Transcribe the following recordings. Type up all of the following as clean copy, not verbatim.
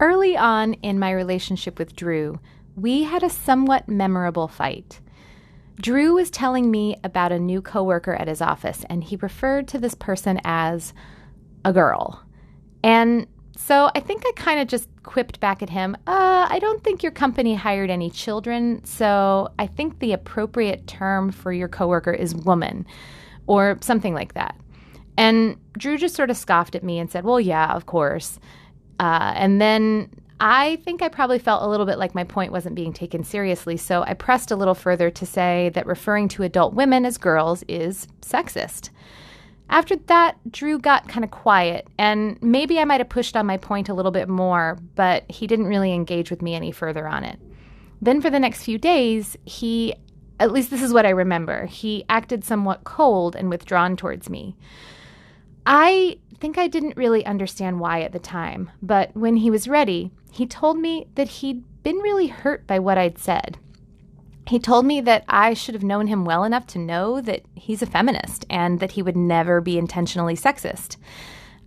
Early on in my relationship with Drew, we had a somewhat memorable fight. Drew was telling me about a new coworker at his office, and he referred to this person as a girl. And so I think I kind of just quipped back at him, I don't think your company hired any children, so I think the appropriate term for your coworker is woman, or something like that. And Drew just sort of scoffed at me and said, well, yeah, of course. And then I think I probably felt a little bit like my point wasn't being taken seriously, so I pressed a little further to say that referring to adult women as girls is sexist. After that, Drew got kind of quiet, and maybe I might have pushed on my point a little bit more, but he didn't really engage with me any further on it. Then for the next few days, at least this is what I remember, he acted somewhat cold and withdrawn towards me. I think I didn't really understand why at the time, but when he was ready, he told me that he'd been really hurt by what I'd said. He told me that I should have known him well enough to know that he's a feminist and that he would never be intentionally sexist.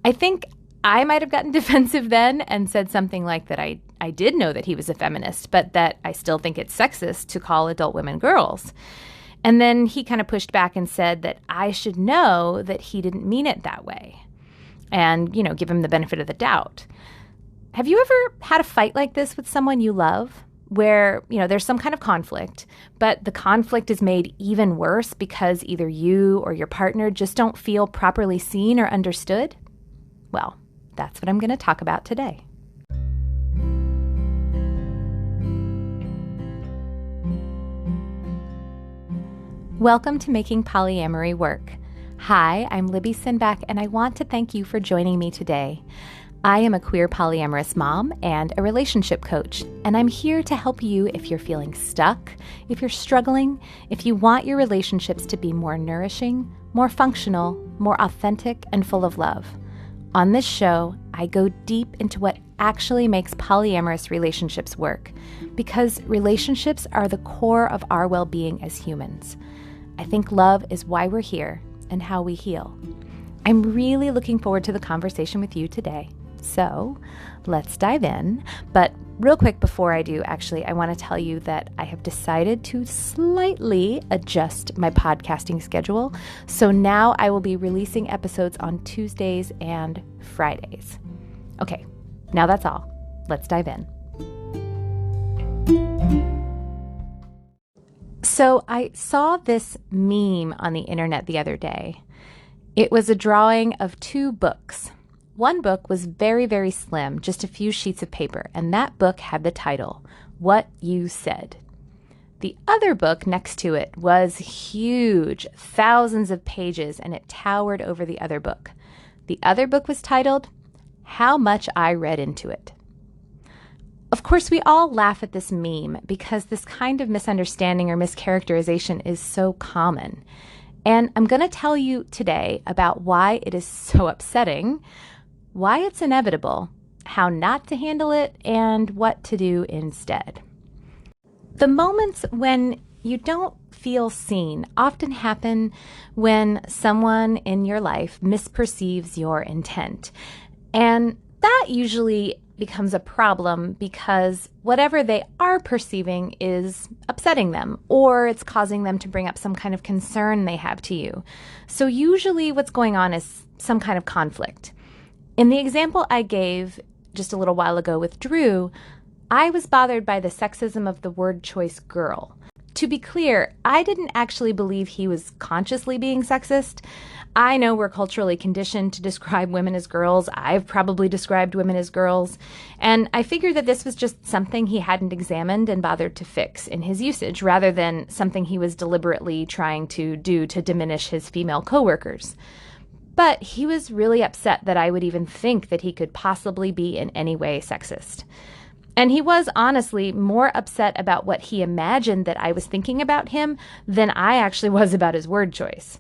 I think I might have gotten defensive then and said something like that I did know that he was a feminist, but that I still think it's sexist to call adult women girls. And then he kind of pushed back and said that I should know that he didn't mean it that way and, give him the benefit of the doubt. Have you ever had a fight like this with someone you love where, there's some kind of conflict, but the conflict is made even worse because either you or your partner just don't feel properly seen or understood? Well, that's what I'm going to talk about today. Welcome to Making Polyamory Work. Hi, I'm Libby and I want to thank you for joining me today. I am a queer polyamorous mom and a relationship coach, and I'm here to help you if you're feeling stuck, if you're struggling, if you want your relationships to be more nourishing, more functional, more authentic, and full of love. On this show, I go deep into what actually makes polyamorous relationships work, because relationships are the core of our well-being as humans. I think love is why we're here and how we heal. I'm really looking forward to the conversation with you today. So let's dive in. But real quick before I do, actually, I want to tell you that I have decided to slightly adjust my podcasting schedule. So now I will be releasing episodes on Tuesdays and Fridays. Okay, now that's all. Let's dive in. So I saw this meme on the internet the other day. It was a drawing of two books. One book was very, very slim, just a few sheets of paper, and that book had the title, What You Said. The other book next to it was huge, thousands of pages, and it towered over the other book. The other book was titled, How Much I Read Into It. Of course, we all laugh at this meme because this kind of misunderstanding or mischaracterization is so common. And I'm going to tell you today about why it is so upsetting, why it's inevitable, how not to handle it, and what to do instead. The moments when you don't feel seen often happen when someone in your life misperceives your intent. And that usually becomes a problem because whatever they are perceiving is upsetting them, or it's causing them to bring up some kind of concern they have to you. So usually what's going on is some kind of conflict. In the example I gave just a little while ago with Drew, I was bothered by the sexism of the word choice girl. To be clear, I didn't actually believe he was consciously being sexist. I know we're culturally conditioned to describe women as girls. I've probably described women as girls. And I figured that this was just something he hadn't examined and bothered to fix in his usage, rather than something he was deliberately trying to do to diminish his female coworkers. But he was really upset that I would even think that he could possibly be in any way sexist. And he was honestly more upset about what he imagined that I was thinking about him than I actually was about his word choice.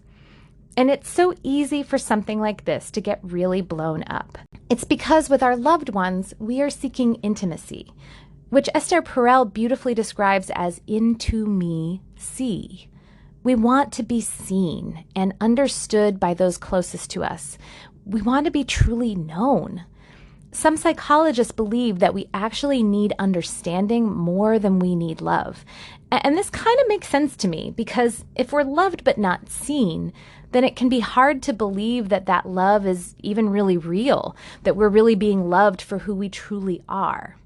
And it's so easy for something like this to get really blown up. It's because with our loved ones, we are seeking intimacy, which Esther Perel beautifully describes as into me see. We want to be seen and understood by those closest to us. We want to be truly known. Some psychologists believe that we actually need understanding more than we need love. And this kind of makes sense to me because if we're loved but not seen, then it can be hard to believe that that love is even really real, that we're really being loved for who we truly are.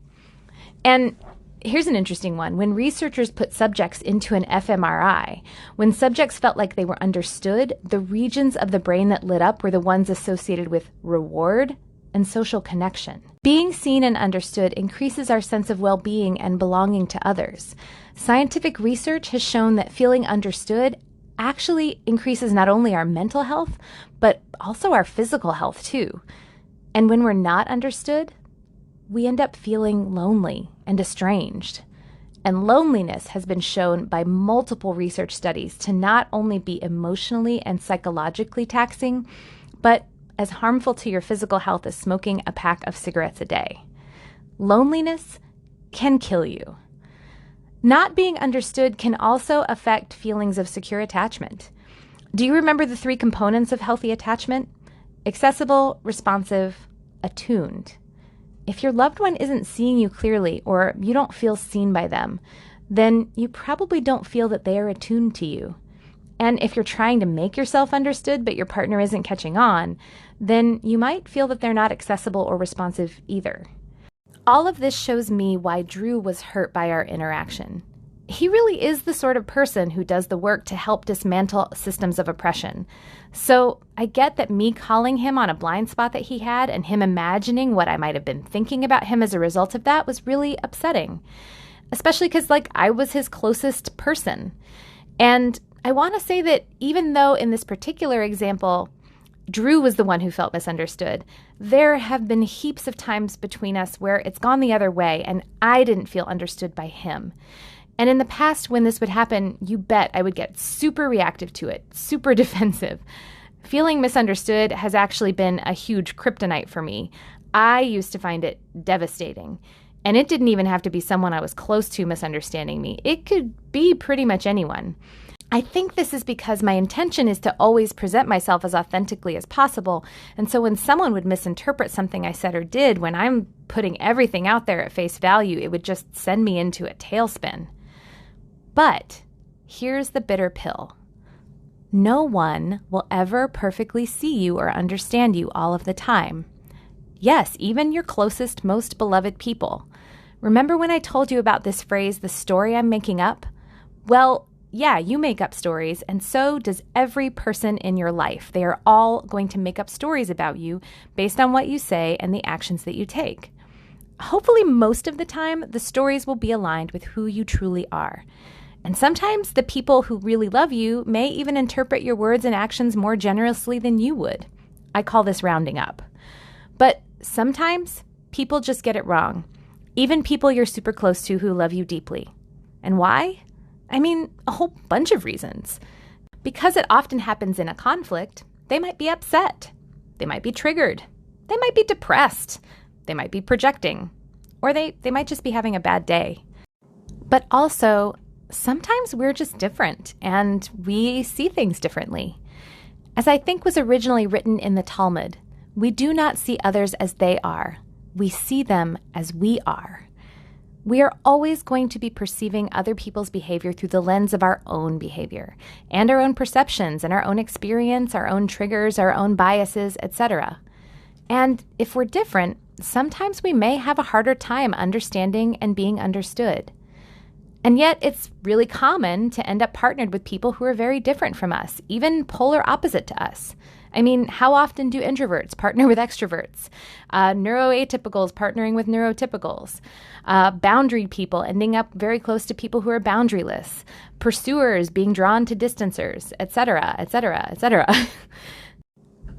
And here's an interesting one. When researchers put subjects into an fMRI, when subjects felt like they were understood, the regions of the brain that lit up were the ones associated with reward and social connection. Being seen and understood increases our sense of well-being and belonging to others. Scientific research has shown that feeling understood actually increases not only our mental health, but also our physical health too. And when we're not understood, we end up feeling lonely and estranged. And loneliness has been shown by multiple research studies to not only be emotionally and psychologically taxing, but as harmful to your physical health as smoking a pack of cigarettes a day. Loneliness can kill you. Not being understood can also affect feelings of secure attachment. Do you remember the 3 components of healthy attachment? Accessible, responsive, attuned. If your loved one isn't seeing you clearly or you don't feel seen by them, then you probably don't feel that they are attuned to you. And if you're trying to make yourself understood but your partner isn't catching on, then you might feel that they're not accessible or responsive either. All of this shows me why Drew was hurt by our interaction. He really is the sort of person who does the work to help dismantle systems of oppression. So I get that me calling him on a blind spot that he had and him imagining what I might have been thinking about him as a result of that was really upsetting. Especially because, I was his closest person. And I want to say that even though in this particular example, Drew was the one who felt misunderstood, there have been heaps of times between us where it's gone the other way and I didn't feel understood by him. And in the past, when this would happen, you bet I would get super reactive to it, super defensive. Feeling misunderstood has actually been a huge kryptonite for me. I used to find it devastating. And it didn't even have to be someone I was close to misunderstanding me. It could be pretty much anyone. I think this is because my intention is to always present myself as authentically as possible. And so when someone would misinterpret something I said or did, when I'm putting everything out there at face value, it would just send me into a tailspin. But here's the bitter pill. No one will ever perfectly see you or understand you all of the time. Yes, even your closest, most beloved people. Remember when I told you about this phrase, the story I'm making up? Well, yeah, you make up stories, and so does every person in your life. They are all going to make up stories about you based on what you say and the actions that you take. Hopefully, most of the time, the stories will be aligned with who you truly are. And sometimes the people who really love you may even interpret your words and actions more generously than you would. I call this rounding up. But sometimes people just get it wrong, even people you're super close to who love you deeply. And why? I mean, a whole bunch of reasons. Because it often happens in a conflict, they might be upset. They might be triggered. They might be depressed. They might be projecting. Or they might just be having a bad day. But also, sometimes we're just different and we see things differently. As I think was originally written in the Talmud, we do not see others as they are. We see them as we are. We are always going to be perceiving other people's behavior through the lens of our own behavior and our own perceptions and our own experience, our own triggers, our own biases, etc. And if we're different, sometimes we may have a harder time understanding and being understood. And yet it's really common to end up partnered with people who are very different from us, even polar opposite to us. I mean, how often do introverts partner with extroverts? Neuroatypicals partnering with neurotypicals? Boundary people ending up very close to people who are boundaryless? Pursuers being drawn to distancers, etc., etc., etc.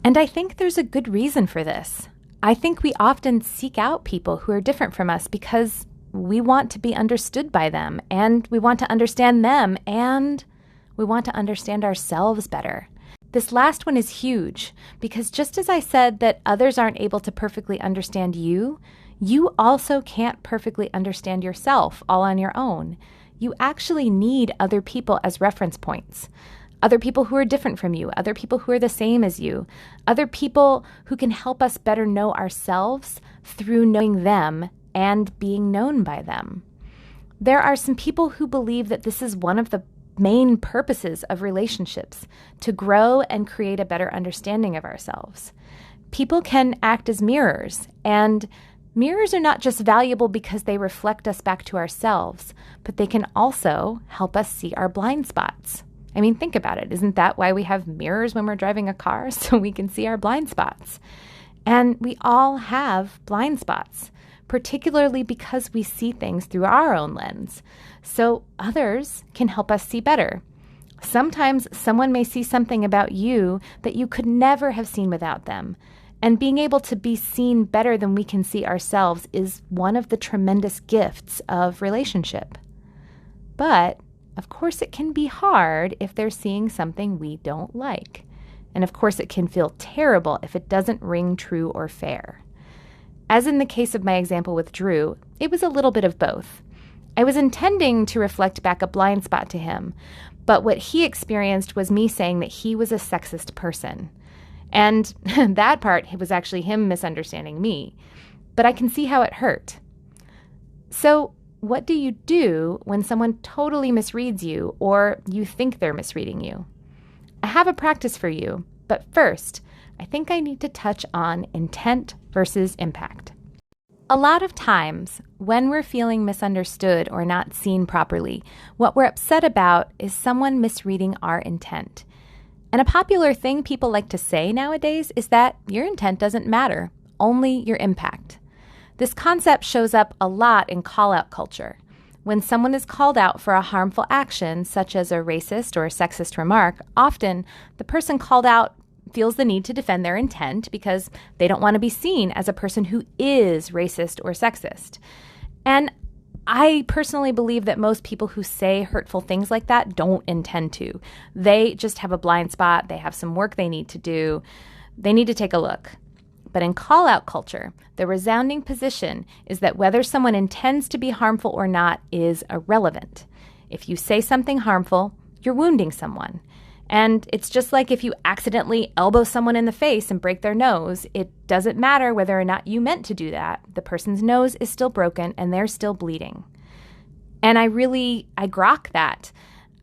And I think there's a good reason for this. I think we often seek out people who are different from us because we want to be understood by them, and we want to understand them, and we want to understand ourselves better. This last one is huge because just as I said that others aren't able to perfectly understand you, you also can't perfectly understand yourself all on your own. You actually need other people as reference points. other people who are different from you, other people who are the same as you, other people who can help us better know ourselves through knowing them and being known by them. There are some people who believe that this is one of the main purposes of relationships, to grow and create a better understanding of ourselves. People can act as mirrors, and mirrors are not just valuable because they reflect us back to ourselves, but they can also help us see our blind spots. I mean, think about it. Isn't that why we have mirrors when we're driving a car? So we can see our blind spots. And we all have blind spots, particularly because we see things through our own lens. So others can help us see better. Sometimes someone may see something about you that you could never have seen without them. And being able to be seen better than we can see ourselves is one of the tremendous gifts of relationship. But, of course, it can be hard if they're seeing something we don't like. And, of course, it can feel terrible if it doesn't ring true or fair. As in the case of my example with Drew, it was a little bit of both. I was intending to reflect back a blind spot to him, but what he experienced was me saying that he was a sexist person. And that part was actually him misunderstanding me. But I can see how it hurt. So what do you do when someone totally misreads you or you think they're misreading you? I have a practice for you, but first, I think I need to touch on intent versus impact. A lot of times, when we're feeling misunderstood or not seen properly, what we're upset about is someone misreading our intent. And a popular thing people like to say nowadays is that your intent doesn't matter, only your impact. This concept shows up a lot in call-out culture. When someone is called out for a harmful action, such as a racist or a sexist remark, often the person called out feels the need to defend their intent because they don't want to be seen as a person who is racist or sexist. And I personally believe that most people who say hurtful things like that don't intend to. They just have a blind spot. They have some work they need to do. They need to take a look. But in call-out culture, the resounding position is that whether someone intends to be harmful or not is irrelevant. If you say something harmful, you're wounding someone. And it's just like if you accidentally elbow someone in the face and break their nose, it doesn't matter whether or not you meant to do that. The person's nose is still broken and they're still bleeding. And I grok that.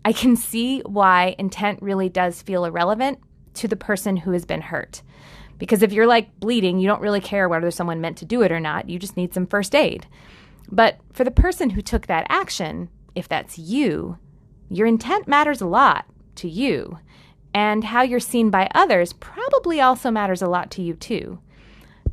I can see why intent really does feel irrelevant to the person who has been hurt. Because if you're like bleeding, you don't really care whether someone meant to do it or not. You just need some first aid. But for the person who took that action, if that's you, your intent matters a lot to you, and how you're seen by others probably also matters a lot to you too.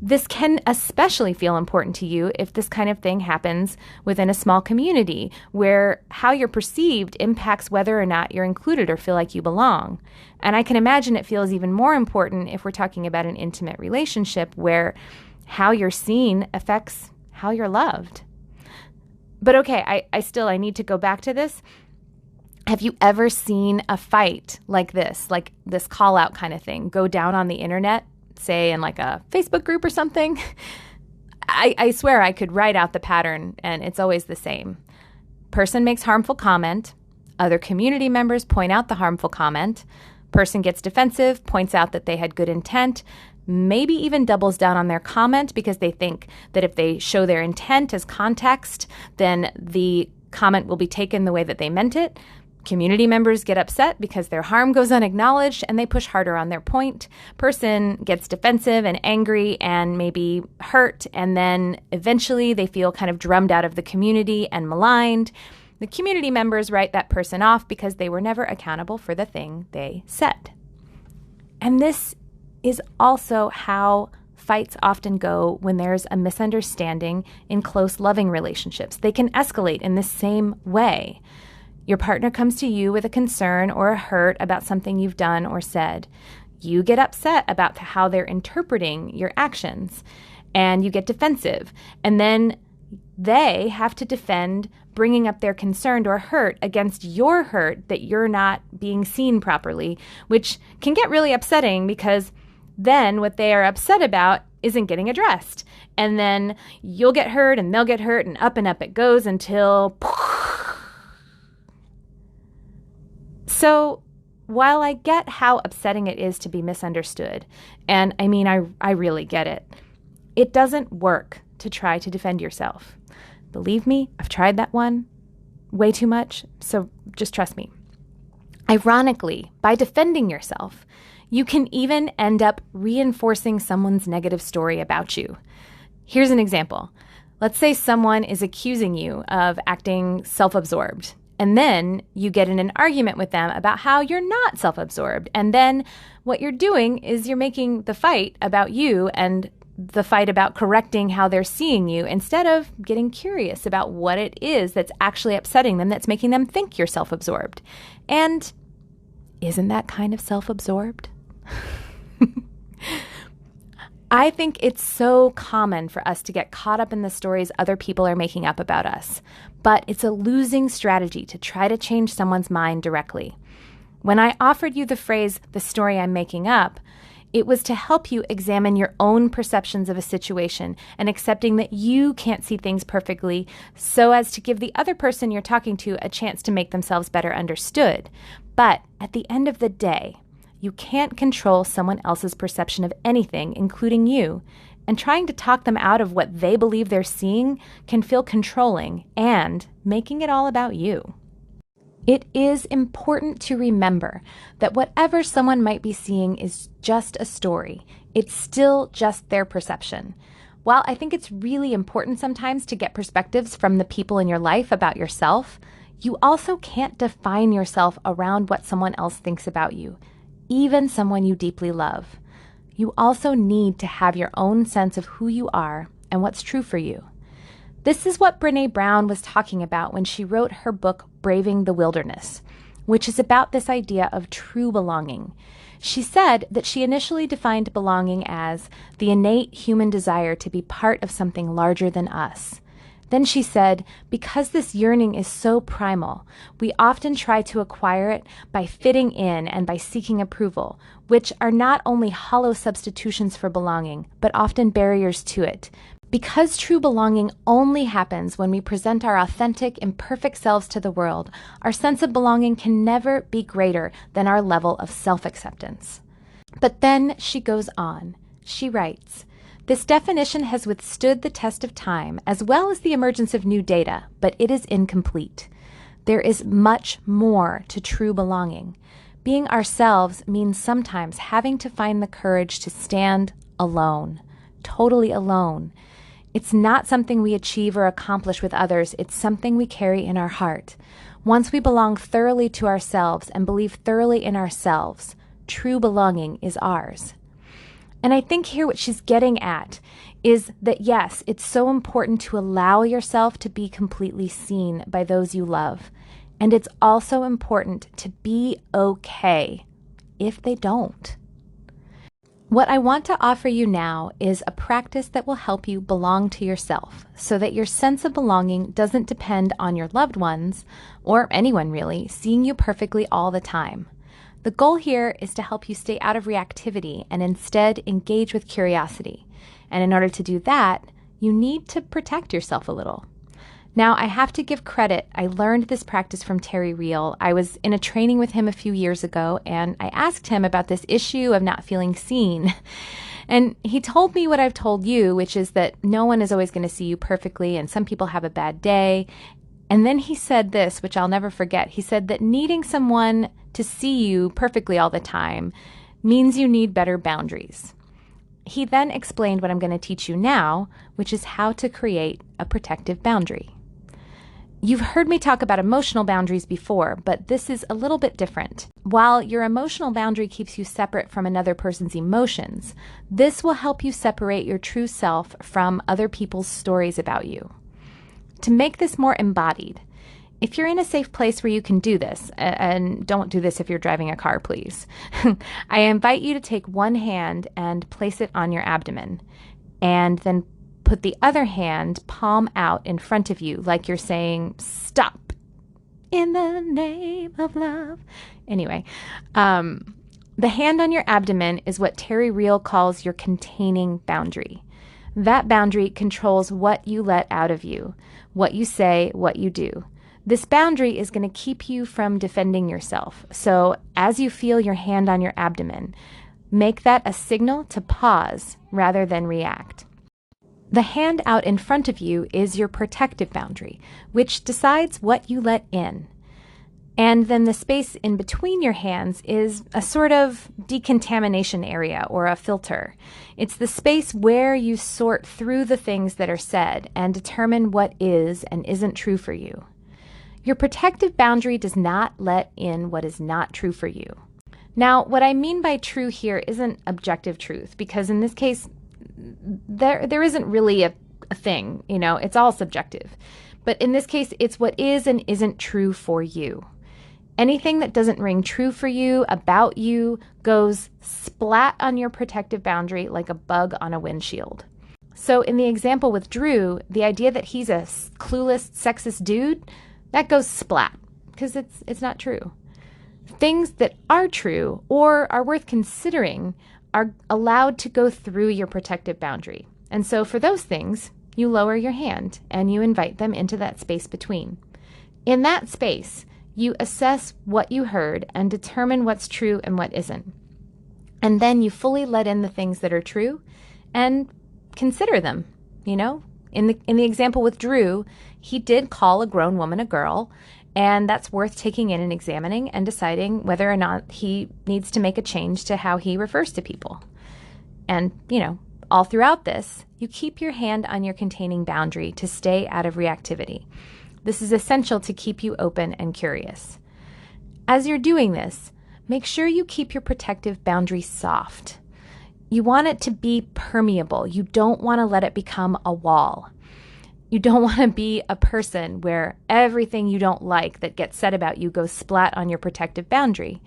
This can especially feel important to you if this kind of thing happens within a small community where how you're perceived impacts whether or not you're included or feel like you belong. And I can imagine it feels even more important if we're talking about an intimate relationship where how you're seen affects how you're loved. But okay, I need to go back to this. Have you ever seen a fight like this call out kind of thing, go down on the internet, say in like a Facebook group or something? I swear I could write out the pattern and it's always the same. Person makes harmful comment. Other community members point out the harmful comment. Person gets defensive, points out that they had good intent, maybe even doubles down on their comment because they think that if they show their intent as context, then the comment will be taken the way that they meant it. Community members get upset because their harm goes unacknowledged and they push harder on their point. Person gets defensive and angry and maybe hurt, and then eventually they feel kind of drummed out of the community and maligned. The community members write that person off because they were never accountable for the thing they said. And this is also how fights often go when there's a misunderstanding in close, loving relationships. They can escalate in the same way. Your partner comes to you with a concern or a hurt about something you've done or said. You get upset about how they're interpreting your actions, and you get defensive. And then they have to defend bringing up their concern or hurt against your hurt that you're not being seen properly, which can get really upsetting because then what they are upset about isn't getting addressed. And then you'll get hurt and they'll get hurt and up it goes until... So while I get how upsetting it is to be misunderstood, and I mean, I really get it, it doesn't work to try to defend yourself. Believe me, I've tried that one way too much, so just trust me. Ironically, by defending yourself, you can even end up reinforcing someone's negative story about you. Here's an example. Let's say someone is accusing you of acting self-absorbed, and then you get in an argument with them about how you're not self-absorbed. And then what you're doing is you're making the fight about you and the fight about correcting how they're seeing you instead of getting curious about what it is that's actually upsetting them, that's making them think you're self-absorbed. And isn't that kind of self-absorbed? I think it's so common for us to get caught up in the stories other people are making up about us, but it's a losing strategy to try to change someone's mind directly. When I offered you the phrase, "the story I'm making up," it was to help you examine your own perceptions of a situation and accepting that you can't see things perfectly so as to give the other person you're talking to a chance to make themselves better understood. But at the end of the day, you can't control someone else's perception of anything, including you, and trying to talk them out of what they believe they're seeing can feel controlling and making it all about you. It is important to remember that whatever someone might be seeing is just a story. It's still just their perception. While I think it's really important sometimes to get perspectives from the people in your life about yourself, you also can't define yourself around what someone else thinks about you, even someone you deeply love. You also need to have your own sense of who you are and what's true for you. This is what Brené Brown was talking about when she wrote her book, Braving the Wilderness, which is about this idea of true belonging. She said that she initially defined belonging as the innate human desire to be part of something larger than us. Then she said, because this yearning is so primal, we often try to acquire it by fitting in and by seeking approval, which are not only hollow substitutions for belonging, but often barriers to it. Because true belonging only happens when we present our authentic, imperfect selves to the world, our sense of belonging can never be greater than our level of self-acceptance. But then she goes on. She writes, this definition has withstood the test of time as well as the emergence of new data, but it is incomplete. There is much more to true belonging. Being ourselves means sometimes having to find the courage to stand alone, totally alone. It's not something we achieve or accomplish with others. It's something we carry in our heart. Once we belong thoroughly to ourselves and believe thoroughly in ourselves, true belonging is ours. And I think here what she's getting at is that, yes, it's so important to allow yourself to be completely seen by those you love. And it's also important to be okay if they don't. What I want to offer you now is a practice that will help you belong to yourself so that your sense of belonging doesn't depend on your loved ones, or anyone really, seeing you perfectly all the time. The goal here is to help you stay out of reactivity and instead engage with curiosity. And in order to do that, you need to protect yourself a little. Now, I have to give credit. I learned this practice from Terry Real. I was in a training with him a few years ago, and I asked him about this issue of not feeling seen. And he told me what I've told you, which is that no one is always going to see you perfectly, and some people have a bad day. And then he said this, which I'll never forget. He said that needing someone to see you perfectly all the time means you need better boundaries. He then explained what I'm going to teach you now, which is how to create a protective boundary. You've heard me talk about emotional boundaries before, but this is a little bit different. While your emotional boundary keeps you separate from another person's emotions, this will help you separate your true self from other people's stories about you. To make this more embodied, if you're in a safe place where you can do this, and don't do this if you're driving a car, please, I invite you to take one hand and place it on your abdomen, and then put the other hand palm out in front of you like you're saying, stop, in the name of love. Anyway, the hand on your abdomen is what Terry Real calls your containing boundary. That boundary controls what you let out of you, what you say, what you do. This boundary is going to keep you from defending yourself. So as you feel your hand on your abdomen, make that a signal to pause rather than react. The hand out in front of you is your protective boundary, which decides what you let in. And then the space in between your hands is a sort of decontamination area or a filter. It's the space where you sort through the things that are said and determine what is and isn't true for you. Your protective boundary does not let in what is not true for you. Now, what I mean by true here isn't objective truth, because in this case, there isn't really a thing, it's all subjective. But in this case, it's what is and isn't true for you. Anything that doesn't ring true for you, about you, goes splat on your protective boundary like a bug on a windshield. So in the example with Drew, the idea that he's a clueless, sexist dude, that goes splat, because it's not true. Things that are true or are worth considering are allowed to go through your protective boundary. And so for those things, you lower your hand and you invite them into that space between. In that space, you assess what you heard and determine what's true and what isn't. And then you fully let in the things that are true and consider them. In the example with Drew, he did call a grown woman a girl, and that's worth taking in and examining and deciding whether or not he needs to make a change to how he refers to people. And, all throughout this, you keep your hand on your containing boundary to stay out of reactivity. This is essential to keep you open and curious. As you're doing this, make sure you keep your protective boundary soft. You want it to be permeable. You don't want to let it become a wall. You don't want to be a person where everything you don't like that gets said about you goes splat on your protective boundary.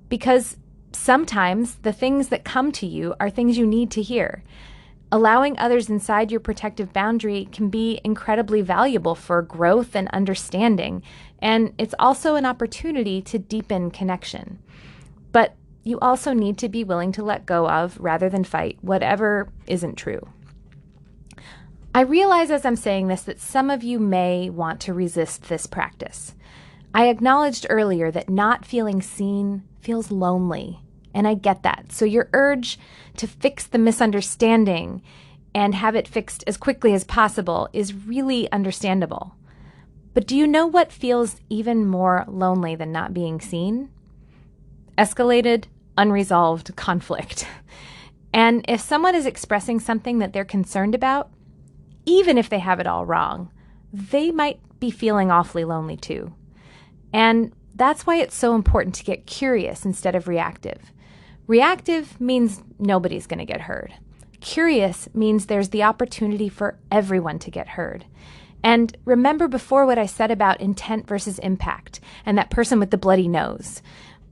Because sometimes the things that come to you are things you need to hear. Allowing others inside your protective boundary can be incredibly valuable for growth and understanding, and it's also an opportunity to deepen connection. But you also need to be willing to let go of, rather than fight, whatever isn't true. I realize as I'm saying this that some of you may want to resist this practice. I acknowledged earlier that not feeling seen feels lonely, and I get that. So your urge to fix the misunderstanding and have it fixed as quickly as possible is really understandable. But do you know what feels even more lonely than not being seen? Escalated, unresolved conflict. And if someone is expressing something that they're concerned about, even if they have it all wrong, they might be feeling awfully lonely too. And that's why it's so important to get curious instead of reactive. Reactive means nobody's going to get heard. Curious means there's the opportunity for everyone to get heard. And remember before what I said about intent versus impact and that person with the bloody nose.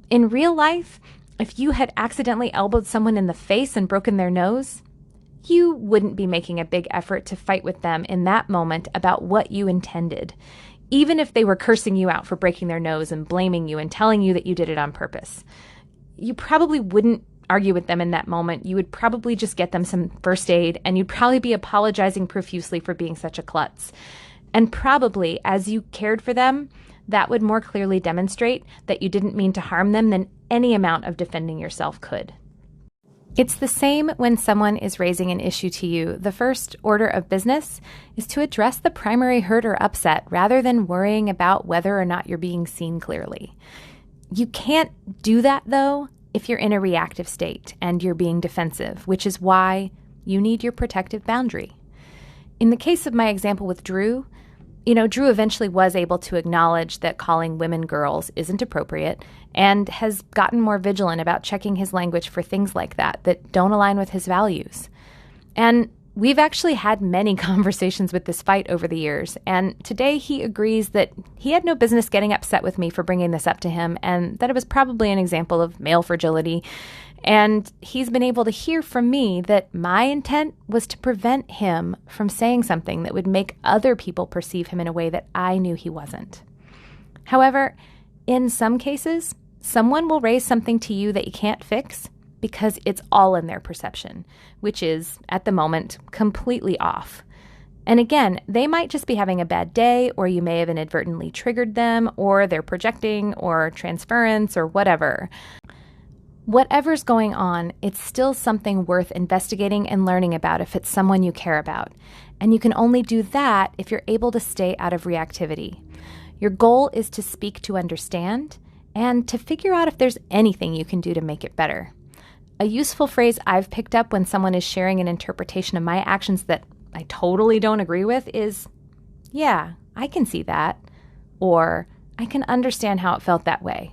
In real life, if you had accidentally elbowed someone in the face and broken their nose, you wouldn't be making a big effort to fight with them in that moment about what you intended, even if they were cursing you out for breaking their nose and blaming you and telling you that you did it on purpose. You probably wouldn't argue with them in that moment. You would probably just get them some first aid, and you'd probably be apologizing profusely for being such a klutz. And probably, as you cared for them, that would more clearly demonstrate that you didn't mean to harm them than any amount of defending yourself could. It's the same when someone is raising an issue to you. The first order of business is to address the primary hurt or upset rather than worrying about whether or not you're being seen clearly. You can't do that, though, if you're in a reactive state and you're being defensive, which is why you need your protective boundary. In the case of my example with Drew, Drew eventually was able to acknowledge that calling women girls isn't appropriate and has gotten more vigilant about checking his language for things like that don't align with his values. And we've actually had many conversations with this fight over the years, and today he agrees that he had no business getting upset with me for bringing this up to him and that it was probably an example of male fragility. And he's been able to hear from me that my intent was to prevent him from saying something that would make other people perceive him in a way that I knew he wasn't. However, in some cases, someone will raise something to you that you can't fix because it's all in their perception, which is, at the moment, completely off. And again, they might just be having a bad day, or you may have inadvertently triggered them, or they're projecting or transference or whatever. Whatever's going on, it's still something worth investigating and learning about if it's someone you care about. And you can only do that if you're able to stay out of reactivity. Your goal is to speak to understand and to figure out if there's anything you can do to make it better. A useful phrase I've picked up when someone is sharing an interpretation of my actions that I totally don't agree with is, "Yeah, I can see that," or "I can understand how it felt that way."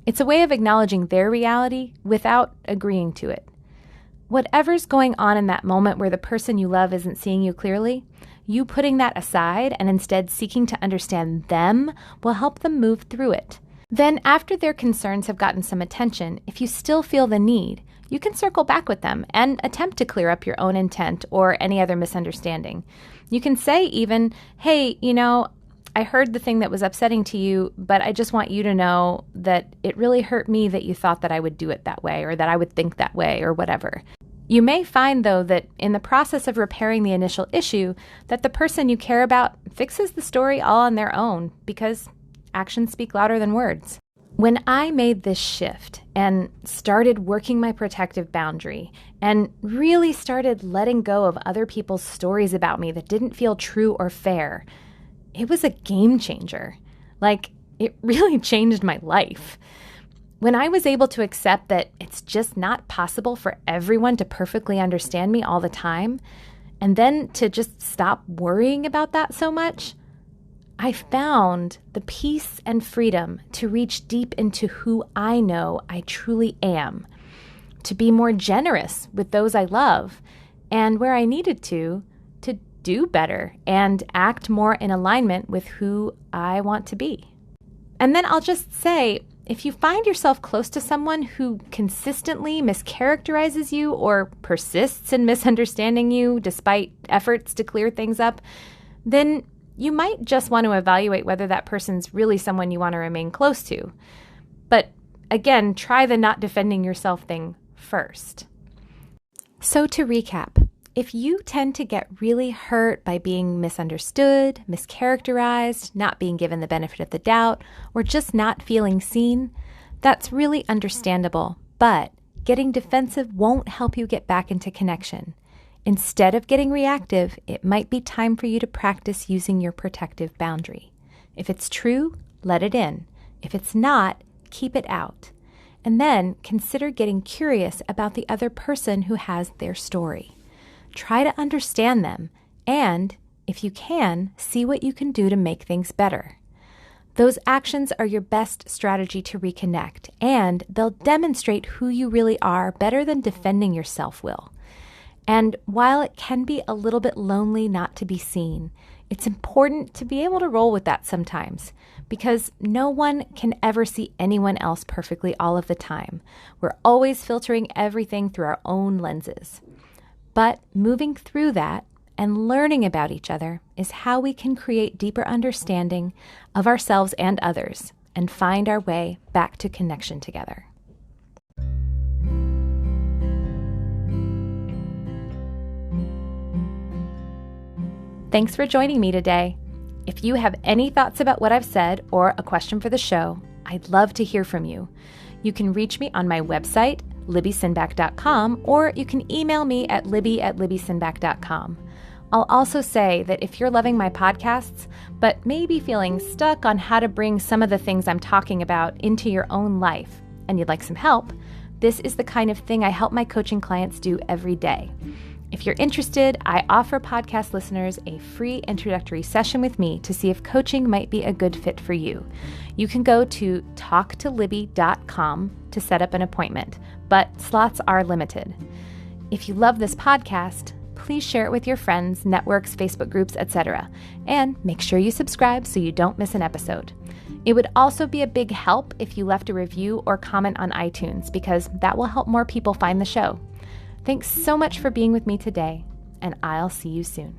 It's a way of acknowledging their reality without agreeing to it. Whatever's going on in that moment where the person you love isn't seeing you clearly, you putting that aside and instead seeking to understand them will help them move through it. Then, after their concerns have gotten some attention, if you still feel the need, you can circle back with them and attempt to clear up your own intent or any other misunderstanding. You can say even, "Hey, I heard the thing that was upsetting to you, but I just want you to know that it really hurt me that you thought that I would do it that way or that I would think that way," or whatever. You may find, though, that in the process of repairing the initial issue, that the person you care about fixes the story all on their own because actions speak louder than words. When I made this shift and started working my protective boundary and really started letting go of other people's stories about me that didn't feel true or fair, it was a game changer. It really changed my life. When I was able to accept that it's just not possible for everyone to perfectly understand me all the time, and then to just stop worrying about that so much, I found the peace and freedom to reach deep into who I know I truly am, to be more generous with those I love, and where I needed to do better and act more in alignment with who I want to be. And then I'll just say, if you find yourself close to someone who consistently mischaracterizes you or persists in misunderstanding you despite efforts to clear things up, then you might just want to evaluate whether that person's really someone you want to remain close to. But again, try the not defending yourself thing first. So to recap, if you tend to get really hurt by being misunderstood, mischaracterized, not being given the benefit of the doubt, or just not feeling seen, that's really understandable. But getting defensive won't help you get back into connection. Instead of getting reactive, it might be time for you to practice using your protective boundary. If it's true, let it in. If it's not, keep it out. And then consider getting curious about the other person who has their story. Try to understand them, and, if you can, see what you can do to make things better. Those actions are your best strategy to reconnect, and they'll demonstrate who you really are better than defending yourself will. And while it can be a little bit lonely not to be seen, it's important to be able to roll with that sometimes, because no one can ever see anyone else perfectly all of the time. We're always filtering everything through our own lenses. But moving through that and learning about each other is how we can create deeper understanding of ourselves and others and find our way back to connection together. Thanks for joining me today. If you have any thoughts about what I've said or a question for the show, I'd love to hear from you. You can reach me on my website, libbysinback.com, or you can email me at libby@libbysinback.com. I'll also say that if you're loving my podcasts, but maybe feeling stuck on how to bring some of the things I'm talking about into your own life, and you'd like some help, this is the kind of thing I help my coaching clients do every day. If you're interested, I offer podcast listeners a free introductory session with me to see if coaching might be a good fit for you. You can go to talktolibby.com to set up an appointment, but slots are limited. If you love this podcast, please share it with your friends, networks, Facebook groups, etc. And make sure you subscribe so you don't miss an episode. It would also be a big help if you left a review or comment on iTunes, because that will help more people find the show. Thanks so much for being with me today, and I'll see you soon.